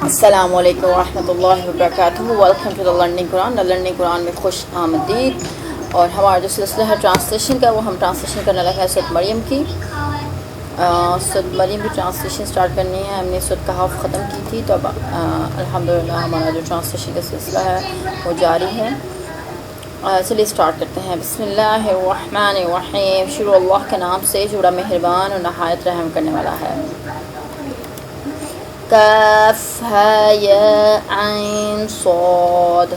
السلام علیکم ورحمۃ اللہ وبرکاتہ. Welcome to the learning Quran. Learning Quran میں خوش آمدید. اور ہمارا جو سلسلہ ہے ٹرانسلیشن کا، وہ ہم ٹرانسلیشن کرنے لگا ہے سورۃ مریم کی. سورۃ مریم کی ٹرانسلیشن سٹارٹ کرنی ہے. ہم نے سورۃ کہف ختم کی تھی، تو اب الحمدللہ ہمارا جو ٹرانسلیشن کا سلسلہ ہے وہ جاری ہے. چلیے اسٹارٹ کرتے ہیں. بسم اللہ الرحمن الرحیم. شروع اللہ کے نام سے جو بڑا مہربان اور نہایت رحم کرنے والا ہے. کاف ہا یا عین صاد.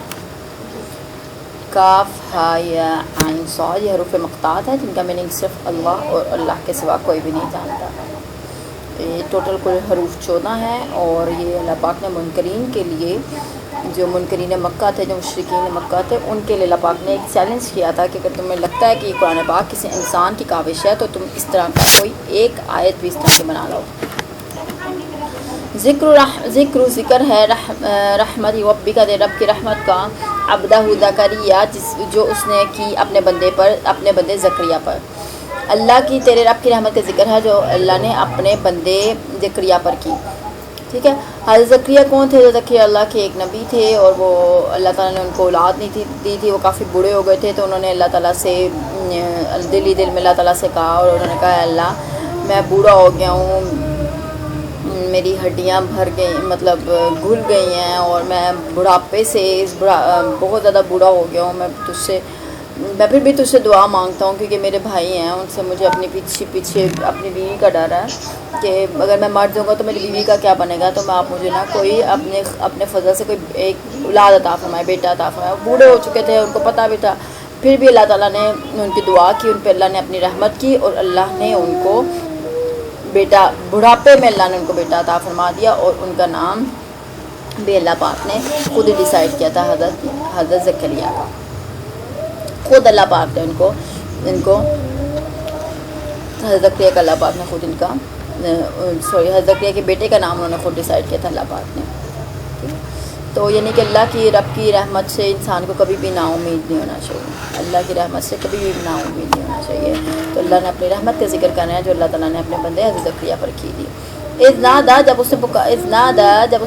کاف ہا یا عین صاد یہ حروف مقطعات ہیں جن کا میننگ صرف اللہ اور اللہ کے سوا کوئی بھی نہیں جانتا. یہ ٹوٹل کل حروف 14 ہیں، اور یہ اللہ پاک نے منکرین کے لیے، جو منکرین مکہ تھے، جو مشرکین مکہ تھے، ان کے لیے اللہ پاک نے ایک چیلنج کیا تھا کہ اگر تمہیں لگتا ہے کہ یہ قرآن پاک کسی انسان کی کاوش ہے، تو تم اس طرح کا کوئی ایک آیت بھی اس طرح کی بنا لو. ذکر ہے رحمت ربی کا، رب کی رحمت کا، عبدہ زکریا جو اس نے کی اپنے بندے زکریا پر. اللہ کی تیرے رب کی رحمت کا ذکر ہے جو اللہ نے اپنے بندے زکریا پر کی. ٹھیک ہے. حضرت زکریا کون تھے؟ حضرت زکریا اللہ کے ایک نبی تھے، اور وہ اللہ تعالیٰ نے ان کو اولاد نہیں دی تھی. وہ کافی بوڑھے ہو گئے تھے، تو انہوں نے اللہ تعالیٰ سے دل میں اللہ تعالیٰ سے کہا، اور انہوں نے کہا اللہ میں بوڑھا ہو گیا ہوں، میری ہڈیاں بھر گئی، مطلب گھل گئی ہیں، اور میں بڑھاپے سے بہت زیادہ بوڑھا ہو گیا ہوں. میں پھر بھی تجھ سے دعا مانگتا ہوں، کیونکہ میرے بھائی ہیں، ان سے مجھے اپنی پیچھے اپنی بیوی کا ڈر ہے کہ اگر میں مر جاؤں گا تو میری بیوی کا کیا بنے گا. تو آپ مجھے نا کوئی اپنے فضل سے کوئی ایک اولاد عطا فرمائے، بیٹا عطا فرمائے. بوڑھے ہو چکے تھے، ان کو پتہ بھی تھا، پھر بھی اللہ تعالیٰ نے ان کی دعا کی، ان پہ اللہ نے اپنی رحمت کی، اور اللہ نے ان کو بیٹا، بڑھاپے میں اللہ نے ان کو بیٹا عطا فرما دیا. اور ان کا نام بھی اللہ پاک نے خود ہی ڈیسائیڈ کیا تھا، حضرت زکریا کا. خود اللہ پاک نے ان کو حضرت زکریا کا، اللہ پاک نے خود حضرت زکریا کے بیٹے کا نام انہوں نے خود ڈیسائیڈ کیا تھا اللہ پاک نے. تو یعنی کہ اللہ کی رب کی رحمت سے انسان کو کبھی بھی نا امید نہیں ہونا چاہیے. اللہ کی رحمت سے کبھی بھی نا امید نہیں ہونا چاہیے. تو اللہ نے اپنی رحمت کا ذکر کرنا ہے جو اللہ تعالیٰ نے اپنے بندے حضرت زکریا پر کی دی. اذنادا جب اس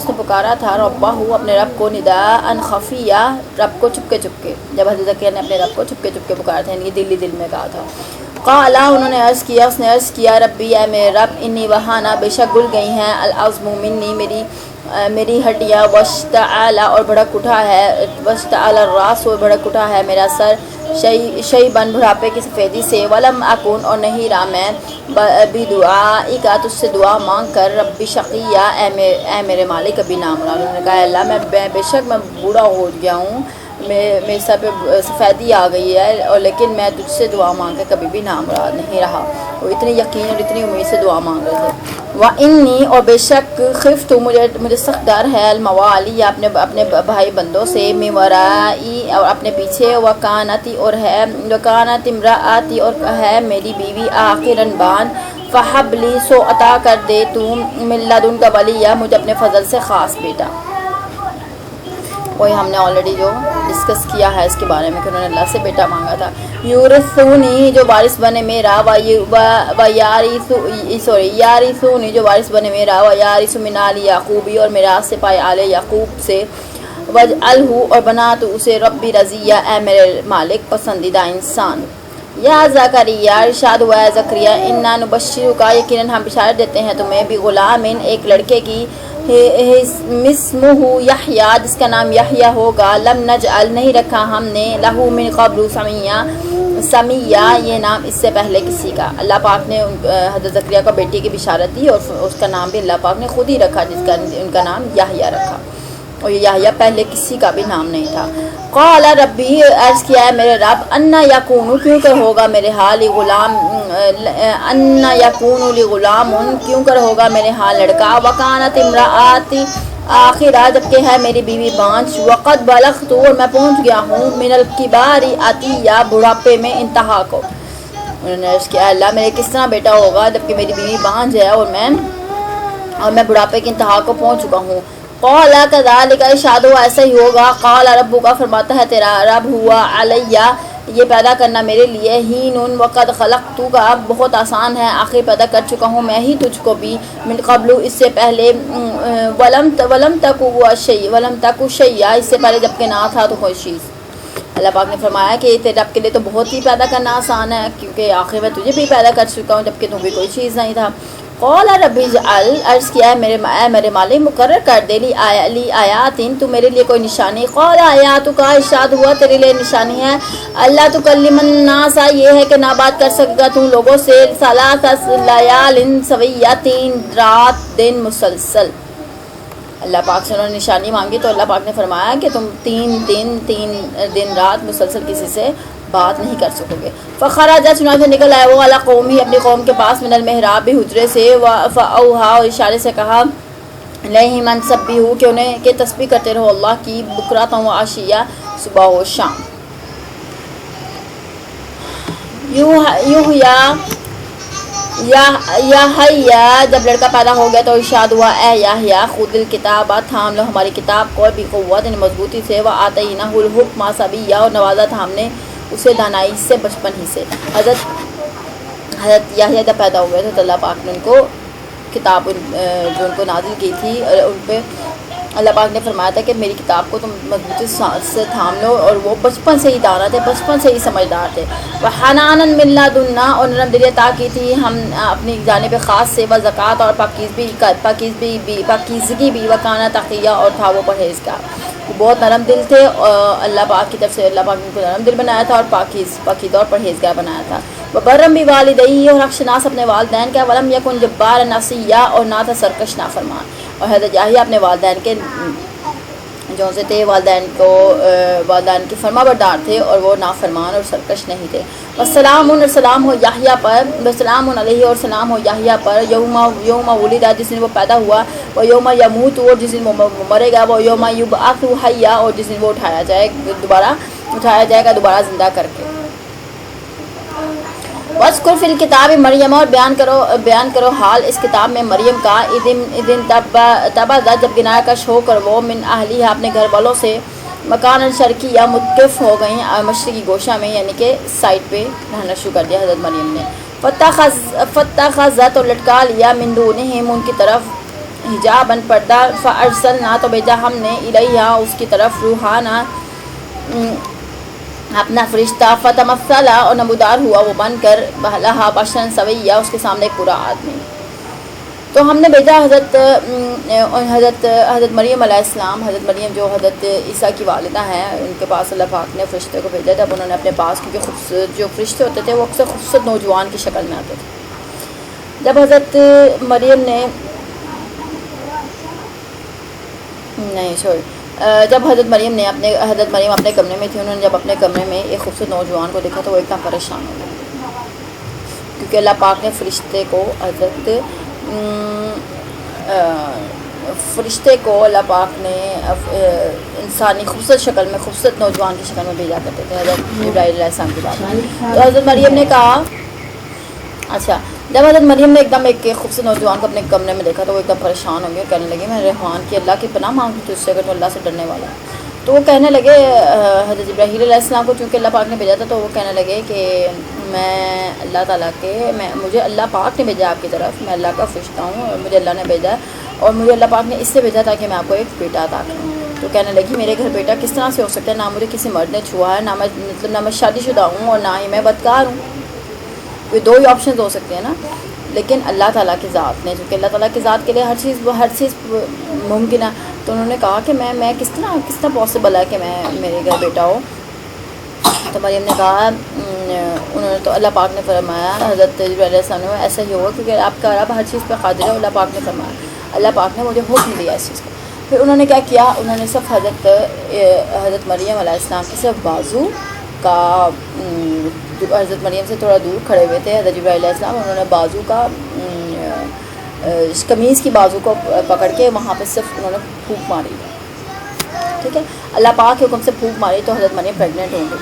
نے پکارا تھا ربہ اپنے رب کو، نداء خفیہ رب کو چپکے چپکے. جب حضرت زکریا نے اپنے رب کو چپکے چپکے پکارا تھا، یعنی دل میں کہا تھا. قال انہوں نے عرض کیا ربی اے میرے رب، انی وہانا بے شک گل گئی ہیں، العظم منی میری ہڈیاں، واشتعل اور بھڑک اٹھا ہے، واشتعل الراس اور بھڑک اٹھا ہے میرا سر، شیبن بڑھاپے کی سفیدی سے، ولم اکن اور نہیں رہا میں، بدعائک تجھ سے دعا مانگ کر، ربی شقیہ اے میرے مالک کبھی نامراد. انہوں نے کہا اللہ میں بے شک میں بوڑھا ہو گیا ہوں، میرے سر پہ سفیدی آ گئی ہے، اور لیکن میں تجھ سے دعا مانگ کے کبھی بھی نامراد نہیں رہا. وہ اتنی یقین اور اتنی امید سے دعا مانگ رہے تھے. وَإِنِّي اور بے شک خفت مجھے سخت ڈر ہے، الموالی اپنے بھائی بندوں سے، من ورائی اور اپنے پیچھے، وکانتی اور ہے، وکانت امراتی اور ہے میری بیوی، آخراً بان، فہب لی سو عطا کر دے تو، من لدنک ولیہ مجھے اپنے فضل سے خاص بیٹا. وہی ہم نے آلریڈی جو ڈسکس کیا ہے اس کے بارے میں کہ انہوں نے اللہ سے بیٹا مانگا تھا. یورثونی جو وارث بنے میرا، یارثونی جو وارث بنے میرا، ویارث من آل یعقوبی اور میراث سے پائے آل یعقوب سے، وجعلہ اور بنا تو اسے ربی رضیہ اے میرے مالک پسندیدہ انسان. یا زکریا ارشاد ہوا ہے زکریا، انا نبشرک یقیناً ہم بشارت دیتے ہیں تمہیں، بغلام ایک لڑکے کی، اسمہ یحییٰ جس کا نام یحییٰ ہوگا، لم نجعل نہیں رکھا ہم نے، لہو من قبل سمیہ یہ نام اس سے پہلے کسی کا. اللہ پاک نے حضرت زکریا کو بیٹی کی بشارت دی، اور اس کا نام بھی اللہ پاک نے خود ہی رکھا، جس کا ان کا نام یحییٰ رکھا، اور یہ یحییٰ پہلے کسی کا بھی نام نہیں تھا. قال ربی عرض کیا ہے میرے رب، انا یکون کیوں کر ہوگا میرے حال غلام، انا یکون لی غلام کیوں کر ہوگا میرے حال لڑکا، وکانت امراتی آخرہ جبکہ ہے میری بیوی بانجھ، وقد بلغت اور میں پہنچ گیا ہوں، من الکبار عتیہ بڑھاپے میں انتہا کو. انہوں نے عرض کیا اللہ میرے کس طرح بیٹا ہوگا جبکہ میری بیوی بانجھ ہے، اور میں بڑھاپے کی انتہا کو پہنچ چکا ہوں. قال کذالک ارشاد ہوا ایسا ہی ہوگا. قال ربک فرماتا ہے تیرا رب، ہوا علیہ یہ پیدا کرنا میرے لیے ہین وقد خلقتو کا بہت آسان ہے، آخر پیدا کر چکا ہوں میں ہی تجھ کو بھی، من قبل اس سے پہلے، ولم تکو شیئا اس سے پہلے جبکہ نہ تھا تو کوئی چیز۔ اللہ پاک نے فرمایا کہ تیرے رب کے لیے تو بہت ہی پیدا کرنا آسان ہے، کیونکہ آخر میں تجھے بھی پیدا کر چکا ہوں جبکہ تم بھی کوئی چیز نہیں تھا۔ قال رب اجعل عرض کیا ہے میرے مالک مقرر کر دے لی آیاتین تو میرے لیے کوئی نشانی۔ قال آیاتو کا ارشاد ہوا تیرے لیے نشانی ہے اللہ تکلم الناس یہ ہے کہ نہ بات کر سکے گا تم لوگوں سے ثلاث لیال سویہ 3 رات دن مسلسل۔ اللہ پاک سے انہوں نے نشانی مانگی تو اللہ پاک نے فرمایا کہ تم 3 دن رات مسلسل کسی سے بات نہیں کر سکو گے۔ فخرج چنانچہ نکل آئے وہ علی قومی اپنی قوم کے پاس من المحراب بھی حجرے سے، فاوحا اور اشارے سے کہا علیہم ان سبحوا کہ انہیں کہ تسبیح کرتے رہو اللہ کی بکرۃ و عشیہ صبح و شام۔ یحییٰ جب لڑکا پیدا ہو گیا تو ارشاد ہوا اے یحییٰ خذ الکتاب تھام لو ہماری کتاب کو بقوت یعنی مضبوطی سے، وآتیناہ الحکم صبیًّا اور نوازا تھا ہم نے اسے دانائی سے بچپن ہی سے۔ حضرت یحییٰ جب پیدا ہوئے تو اللہ پاک نے ان کو کتاب جو ان کو نازل کی تھی ان پہ اللہ پاک نے فرمایا تھا کہ میری کتاب کو تم مضبوطی سے تھام لو، اور وہ بچپن سے ہی دانا تھے، بچپن سے ہی سمجھدار تھے۔ وحنانا من لدنا اور نرم دلی عطا کی تھی ہم اپنی جانب خاص سے، وزکوٰۃ اور پاکیزگی بھی، وکانا تقیہ اور تھا وہ پرہیزگار۔ وہ بہت نرم دل تھے اور اللہ پاک کی طرف سے اللہ پاک نے ان کو نرم دل بنایا تھا اور پاکیزہ اور پرہیزگار بنایا تھا۔ وبرم بوالدیہ اور حق شناس اپنے والدین کا، ولم یکن جبارا عصیا اور نہ تھا سرکش نافرمان۔ اور حضرت یحییٰ اپنے والدین کے جو سے تھے والدین کے فرما بردار تھے اور وہ نافرمان اور سرکش نہیں تھے۔ والسلام اور سلام ہو یحییٰ پر، والسلام علیہ اور سلام ہو یحییٰ پر، یوم ولد جس دن وہ پیدا ہوا، و یوم یموت اور جس دن وہ مرے گا، و یوم یبعث حیا اور جس دن وہ اٹھایا جائے گا دوبارہ زندہ کر کے۔ وَاذْكُرْ فِي الْكِتَابِ مریم اور بیان کرو حال اس کتاب میں مریم کا، اذن تبذت جب گناہ کش ہو کر وہ من اہلیہ اپنے گھر والوں سے، مکان شرقیہ متکف ہو گئیں مشرقی گوشہ میں، یعنی کہ سائڈ پہ رہنا شروع کر دیا حضرت مریم نے۔ فاتخذت اور لٹکا لیا من دونہم ان کی طرف حجاباً پردہ، فارسلنا تو بھیجا ہم نے الیہا اس کی طرف روحانا اپنا فرشتہ، فتمثل اور نمودار ہوا وہ بن کر لہا بشرا سویہ اس کے سامنے ایک پورا آدمی۔ تو ہم نے بھیجا حضرت مریم علیہ السلام، حضرت مریم جو حضرت عیسیٰ کی والدہ ہیں، ان کے پاس اللہ پاک نے فرشتے کو بھیجا جب انہوں نے اپنے پاس، کیونکہ جو فرشتے ہوتے تھے وہ اکثر خوبصورت نوجوان کی شکل میں آتے تھے۔ جب حضرت مریم نے جب حضرت مریم اپنے کمرے میں تھی، انہوں نے جب اپنے کمرے میں ایک خوبصورت نوجوان کو دیکھا تو وہ ایک دم پریشان ہو گئے، کیونکہ اللہ پاک نے فرشتے کو اللہ پاک نے انسانی خوبصورت شکل میں، خوبصورت نوجوان کی شکل میں بھیجا کرتے تھے حضرت جبرائیل علیہ السلام کی بات۔ تو حضرت مریم نے کہا جب حضرت مریم نے ایک دم ایک خوبصورت نوجوان کو اپنے کمرے میں دیکھا تو وہ ایک دم پریشان ہو گئے، کہنے لگے میں رحمان کی اللہ کی پناہ مانگتی تھی اس سے اگر تو اللہ سے ڈرنے والا ہے۔ تو وہ کہنے لگے حضرت جبرائیل علیہ السلام کو، چونکہ اللہ پاک نے بھیجا تھا، تو وہ کہنے لگے کہ میں اللہ تعالیٰ مجھے اللہ پاک نے بھیجا آپ کی طرف، میں اللہ کا فرشتہ ہوں اور مجھے اللہ نے بھیجا اور مجھے اللہ پاک نے اس سے بھیجا تھا کہ میں آپ کو ایک بیٹا عطا کروں۔ تو کہنے لگی میرے گھر بیٹا کس طرح سے ہو سکتا ہے، نہ مجھے کسی مرد نے چھوا ہے، نہ میں شادی شدہ ہوں اور نہ ہی میں بدکار ہوں۔ یہ دو ہی آپشنز ہو سکتے ہیں نا، لیکن اللہ تعالیٰ کی ذات نے، چونکہ اللہ تعالیٰ کی ذات کے لیے ہر چیز ممکن ہے، تو انہوں نے کہا کہ میں کس طرح پاسبل ہے کہ میرے گھر بیٹا ہو۔ تو مریم نے کہا تو اللہ پاک نے فرمایا حضرت جبرائیل علیہ السلام نے ایسا ہی ہوگا کیونکہ آپ کا رب ہر چیز پہ قادر ہے، اللہ پاک نے فرمایا، اللہ پاک نے مجھے حکم دیا اس چیز کا۔ پھر انہوں نے کیا کیا، انہوں نے صرف حضرت مریم علیہ السلام کے صرف بازو کا، حضرت مریم سے تھوڑا دور کھڑے ہوئے تھے حضرت جبرائیل علیہ السلام، انہوں نے بازو کا قمیض کی بازو کو پکڑ کے وہاں پہ صرف انہوں نے پھونک ماری، ٹھیک ہے، اللہ پاک کے حکم سے پھونک ماری تو حضرت مریم پریگننٹ ہو گئی۔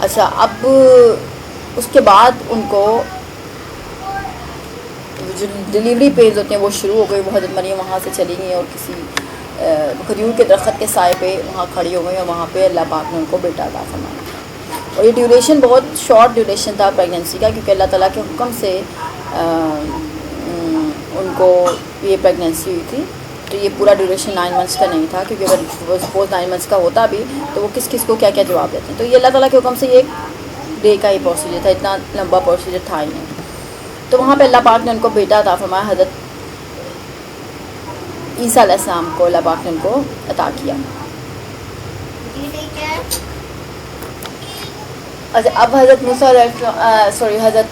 اچھا، اب اس کے بعد ان کو جو ڈیلیوری پینز ہوتے ہیں وہ شروع ہو گئی، وہ حضرت مریم وہاں سے چلی گئی اور کسی کھجور کے درخت کے سائے پہ وہاں کھڑی ہو گئی اور وہاں پہ اللہ پاک نے ان کو بیٹا عطا فرمایا. اور یہ ڈیوریشن بہت شارٹ ڈیوریشن تھا پریگننسی کا، کیونکہ اللہ تعالیٰ کے حکم سے ان کو یہ پریگننسی ہوئی تھی. تو یہ پورا ڈیوریشن 9 months کا نہیں تھا، کیونکہ اگر سپوز 9 months کا ہوتا بھی تو وہ کس کو کیا کیا جواب دیتے ہیں. تو یہ اللہ تعالیٰ کے حکم سے یہ 1 day کا ہی پروسیجر تھا، اتنا لمبا پروسیجر تھا ہی نہیں. تو وہاں پہ اللہ پاک نے ان کو بیٹا عطا فرمایا. حضرت عیسیٰ علیہ السلام کو اللہ پاک نے ان کو عطا کیا. اچھا، اب حضرت حضرت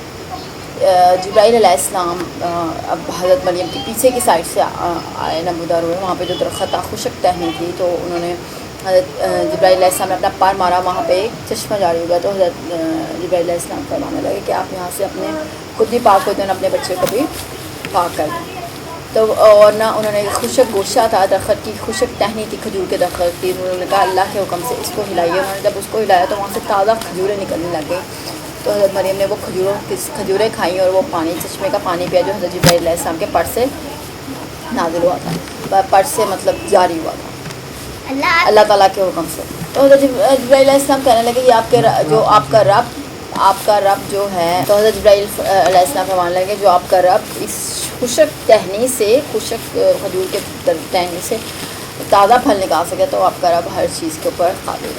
جبرائیل علیہ السلام اب حضرت مریم کی پیچھے کی سائڈ سے آئے، نمودار ہوئے. وہاں پہ جو درخت تھا خشک ٹہنی تھی، تو انہوں نے حضرت جبرائیل علیہ السلام نے اپنا پار مارا، وہاں پہ ایک چشمہ جاری ہو گیا. تو حضرت جبرائیل علیہ السلام فرمانے لگے کہ آپ یہاں سے اپنے خود بھی پاک ہوتے ہیں، اپنے بچے کو بھی پاک کر دیں. تو اور نہ انہوں نے خشک گوشہ تھا درخت کی، خشک ٹہنی تھی کھجور کے درخت کی. انہوں نے کہا اللہ کے حکم سے اس کو ہلائیے. انہوں نے جب اس کو ہلایا تو وہاں سے تازہ کھجوریں نکلنے لگ گئی. تو حضرت مریم نے وہ کھجوریں کھائیں اور وہ پانی، چشمے کا پانی پیا جو حضرت جبرائیل علیہ السلام کے پر سے نازل ہوا تھا، پر سے مطلب جاری ہوا تھا اللہ تعالیٰ کے حکم سے. تو حضرت جبرائیل علیہ السلام کہنے لگے کہ آپ کا رب جو ہے. تو حضرت جبرائیل علیہ السلام فرمانے لگے جو آپ کا رب اس خشک ٹہنی سے، خشک کھجور کے ٹہنی سے تازہ پھل نکال سکے تو آپ کا رب ہر چیز کے اوپر قادر ہے.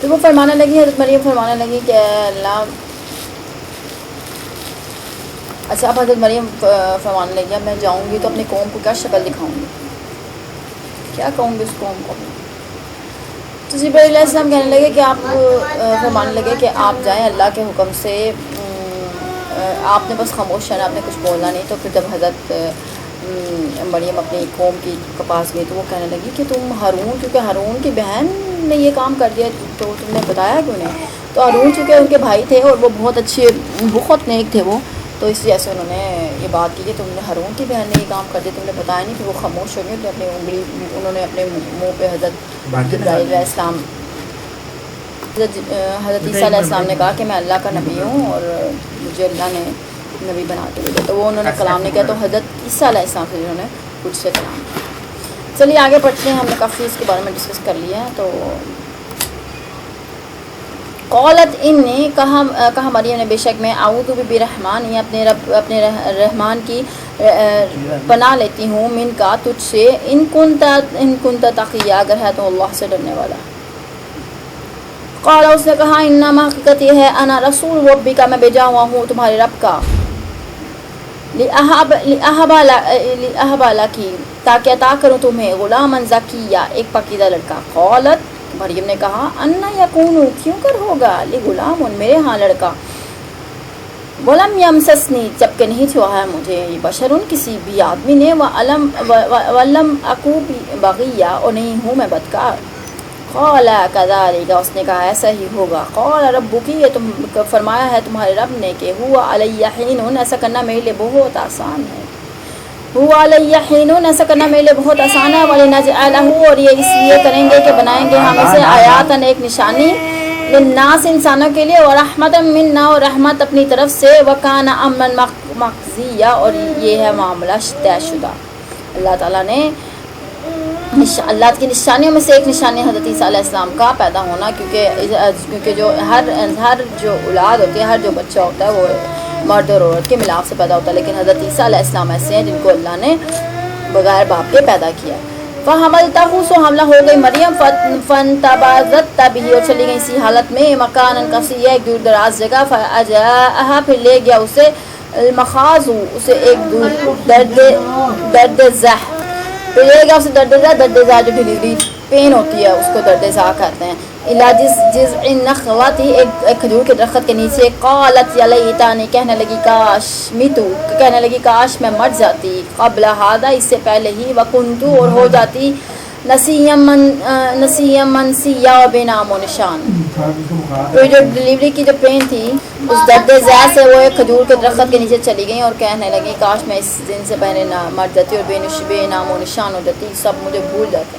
تو وہ فرمانے لگی، حضرت مریم فرمانے لگی کہ اللہ. اچھا، اب حضرت مریم فرمانے لگی اب میں جاؤں گی تو اپنے قوم کو کیا شکل دکھاؤں گی، کیا کہوں گی اس قوم کو. تو جبرائیل علیہ السلام کہنے لگے کہ آپ فرمانے لگے کہ آپ جائیں اللہ کے حکم سے، آپ نے بس خاموش رہنا، آپ نے کچھ بولنا نہیں. تو پھر جب حضرت مریم اپنی قوم کی پاس گئی تو وہ کہنے لگی کہ تم ہارون، کیونکہ ہارون کی بہن نے یہ کام کر دیا تو تم نے بتایا کیوں نہیں. تو ہارون چونکہ ان کے بھائی تھے اور وہ بہت اچھے، بہت نیک تھے وہ، تو اس وجہ سے انہوں نے یہ بات کی کہ تم نے ہارون کی بہن نے یہ کام کر دیا، تم نے بتایا نہیں. پھر وہ خاموش ہو گئے. تو اپنی انگلی انہوں نے اپنے منہ پہ حضرت جبرائیل علیہ السلام حضرت عیسیٰ علیہ السلام نے کہا کہ میں اللہ کا نبی ہوں اور مجھے اللہ نے نبی بنا کے بھیجا. تو وہ انہوں نے کلام نہیں کیا. تو حضرت عیسیٰ علیہ السلام سے انہوں نے کچھ سے کلام کیا. چلیے آگے پڑھتے ہیں، ہم نے کافی اس کے بارے میں ڈسکس کر لیا ہے. تو قولت انی، کہا مریم نے بے شک میں اعوذ برحمن، یہ اپنے رحمان کی پناہ لیتی ہوں، من کا تجھ سے، ان کنت تقیہ، اگر ہے تو اللہ سے ڈرنے والا. قال، اس نے کہا انما حقیقت یہ ہے، انا رسول ربک، میں بھیجا ہوا ہوں تمہارے رب کا، لأہب لکی، تاکہ عطا کروں تمہیں، غلاما زکیہ، ایک پاکیزہ لڑکا. قالت، مریم نے کہا انا یکون، کیوں کر ہوگا، لغلام، میرے ہاں لڑکا، ولم یمسسنی، جبکہ نہیں چھوا ہے مجھے، بشرن، کسی بھی آدمی نے، ولم اکو بغیہ، اور نہیں ہوں میں بدکار. قال کذالک، اس نے کہا ایسا ہی ہوگا. قال ربک، یہ تم فرمایا ہے تمہارے رب نے کہ ہوا علی حین، ایسا کرنا میرے لیے بہت آسان ہے. ہوا علی حین، ایسا کرنا میرے لیے بہت آسان ہے. ولنجعلہ، اور یہ اس لیے کریں گے کہ بنائیں گے ہم اسے آیاتن، ایک نشانی، للناس، انسانوں کے لیے، ورحمۃ منا، اور رحمت اپنی طرف سے، وکان امرا مقضیہ، اور یہ ہے معاملہ طے شدہ. اللہ تعالیٰ نے اللہ کی نشانیوں میں سے ایک نشانی حضرت عیسیٰ علیہ السلام کا پیدا ہونا، کیونکہ جو ہر جو اولاد ہوتی ہے، ہر جو بچہ ہوتا ہے وہ مرد اور عورت کے ملاپ سے پیدا ہوتا ہے، لیکن حضرت عیسیٰ علیہ السلام ایسے ہیں جن کو اللہ نے بغیر باپ کے پیدا کیا. فحملتہ، سو حملہ ہو گئی مریم، فانتبذت بہ، اور چلی گئی اسی حالت میں، مکانا قصیہ، ایک دور دراز جگہ، فاجاءہا، پھر لے گیا اسے، المخاض، اسے ایک درد زہ، پھر لے گیا اسے درد زہ جو ڈلیوری پین ہوتی ہے اس کو درد زہ کہتے ہیں. الا جذع النخلۃ، ایک کھجور کے درخت کے نیچے. قالت یا لیتنی، کہنے لگی کاش میں مر جاتی، قبل ھذا، اس سے پہلے ہی، وکنت، اور ہو جاتی، نسیا منسیا، اور بے نام و نشان. تو جو ڈلیوری کی جو پین تھی اس درد ذات سے وہ ایک کھجور کے درخت کے نیچے چلی گئی اور کہنے لگی کاش میں اس دن سے پہلے مر جاتی اور بے نام و نشان ہو جاتی، سب مجھے بھول جاتے.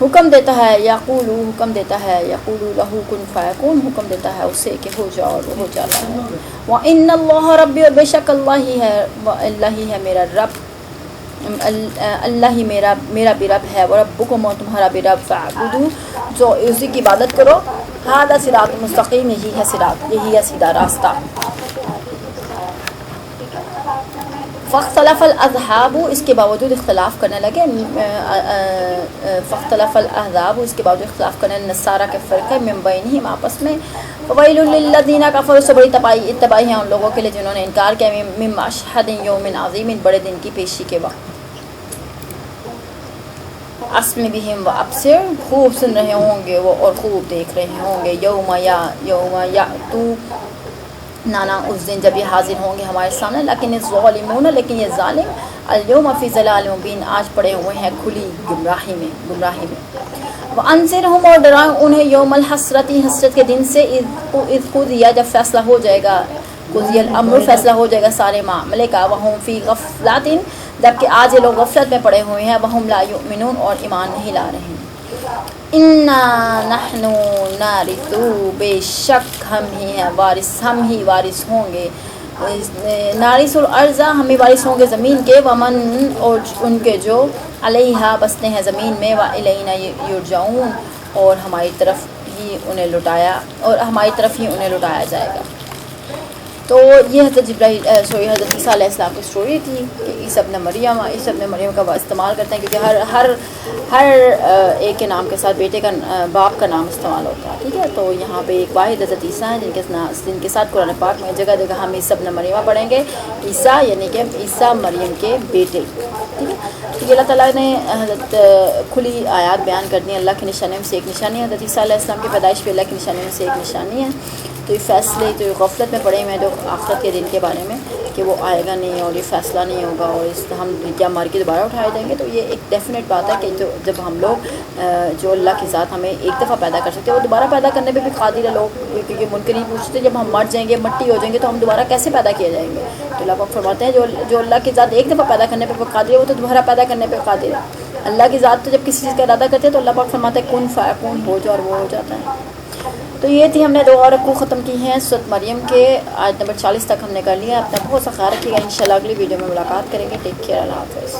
حکم دیتا ہے، یقولو حکم دیتا ہے، یقولو لہو کن فیکون حکم دیتا ہے اسے کہ ہو جا اور وہ ہو جاتا ہے۔ وَإِنَّ اللَّهَ رَبِّي اور بے شک اللہ ہی ہے، اللہ ہی ہے میرا رب، اللہ ہی میرا بھی رب ہے، وَرَبُّكُمْ اور تمہارا بھی رب، فَاعْبُدُوا جو اسی کی عبادت کرو، ھذا صراط مستقیم یہی ہے صراط، یہی ہے سیدھا راستہ۔ فاختلف الاحزاب اس کے باوجود اختلاف کرنے لگے، فاختلف الاحزاب اس کے باوجود اختلاف کرنے نصارہ کے فرقے من بینہم آپس میں، فویل للذین کفروا سے بڑی تباہی ہے ان لوگوں کے لیے جنہوں نے انکار کیا، من مشہد یوم عظیم بڑے دن کی پیشی کے وقت۔ اسمع بہم و ابصر خوب سن رہے ہوں گے وہ اور خوب دیکھ رہے ہوں گے، یوم یأتو نانا اس دن جب یہ حاضر ہوں گے ہمارے سامنے، لیکن الظالمون لیکن یہ ظالم الیوم فی ضلال مبین آج پڑے ہوئے ہیں کھلی گمراہی میں۔ وانذرہم اور ڈرائیں انہیں یوم الحسرت حسرت کے دن سے، اذ قضی جب فیصلہ ہو جائے گا، قضی الامر فیصلہ ہو جائے گا سارے معاملے کا، وہم فی غفلۃ جبکہ آج یہ لوگ غفلت میں پڑے ہوئے ہیں، وہم لا یؤمنون اور ایمان نہیں لا رہے ہیں۔ انا نحن نارث بے شک ہم ہی ہیں وارث، ہم ہی وارث ہوں گے، نارث الارض ہمیں وارث ہوں گے زمین کے، ومن اور ان کے جو علیہا بستے ہیں زمین میں، والینا یرجعون اور ہماری طرف ہی انہیں لٹایا جائے گا۔ تو یہ حضرت حضرت عیسیٰ علیہ السلام کی اسٹوری تھی کہ عیسیٰ ابن مریم کا وہ استعمال کرتے ہیں، کیونکہ ہر ایک کے نام کے ساتھ بیٹے کا باپ کا نام استعمال ہوتا ہے، ٹھیک ہے۔ تو یہاں پہ ایک واحد حضرت عیسیٰ ہیں جن کے ساتھ قرآن پاک میں جگہ جگہ ہم عیسیٰ ابن مریم پڑھیں گے، عیسیٰ یعنی کہ عیسیٰ مریم کے بیٹے، ٹھیک ہے۔ تو یہ اللہ تعالیٰ نے حضرت کھلی آیات بیان کر دی، اللہ کی نشانیوں میں سے ایک نشانی ہے حضرت عیسیٰ علیہ السلام کی پیدائش بھی اللہ کی نشانیوں میں سے ایک نشانی ہے۔ تو یہ فیصلے جو غفلت میں پڑے ہوئے ہیں جو آخرت کے دن کے بارے میں کہ وہ آئے گا نہیں اور یہ فیصلہ نہیں ہوگا اور ہم کیا مار کے دوبارہ اٹھائے جائیں گے، تو یہ ایک ڈیفینیٹ بات ہے کہ جب ہم لوگ جو اللہ کی ذات ہمیں ایک دفعہ پیدا کر سکتے ہیں وہ دوبارہ پیدا کرنے پہ بھی قادر ہے لوگ، کیونکہ منکرین پوچھتے جب ہم مر جائیں گے مٹی ہو جائیں گے تو ہم دوبارہ کیسے پیدا کیے جائیں گے، تو اللہ پاک فرماتے ہیں جو اللہ کی ذات ایک دفعہ پیدا کرنے پہ قادر ہے وہ تو دوبارہ پیدا کرنے پہ قادر ہے۔ اللہ کی ذات تو جب کسی چیز کا ارادہ کرتے ہیں تو اللہ پاک فرماتے ہیں کن فیکون ہو جا اور وہ ہو جاتا ہے۔ تو یہ تھی ہم نے 2 اور رکوع ختم کی ہیں سورۃ مریم کے، آیت نمبر 40 تک ہم نے کر لیا۔ اپنا بہت سا خیال رکھیے گا، انشاءاللہ اگلی ویڈیو میں ملاقات کریں گے۔ ٹیک کیئر، اللہ حافظ۔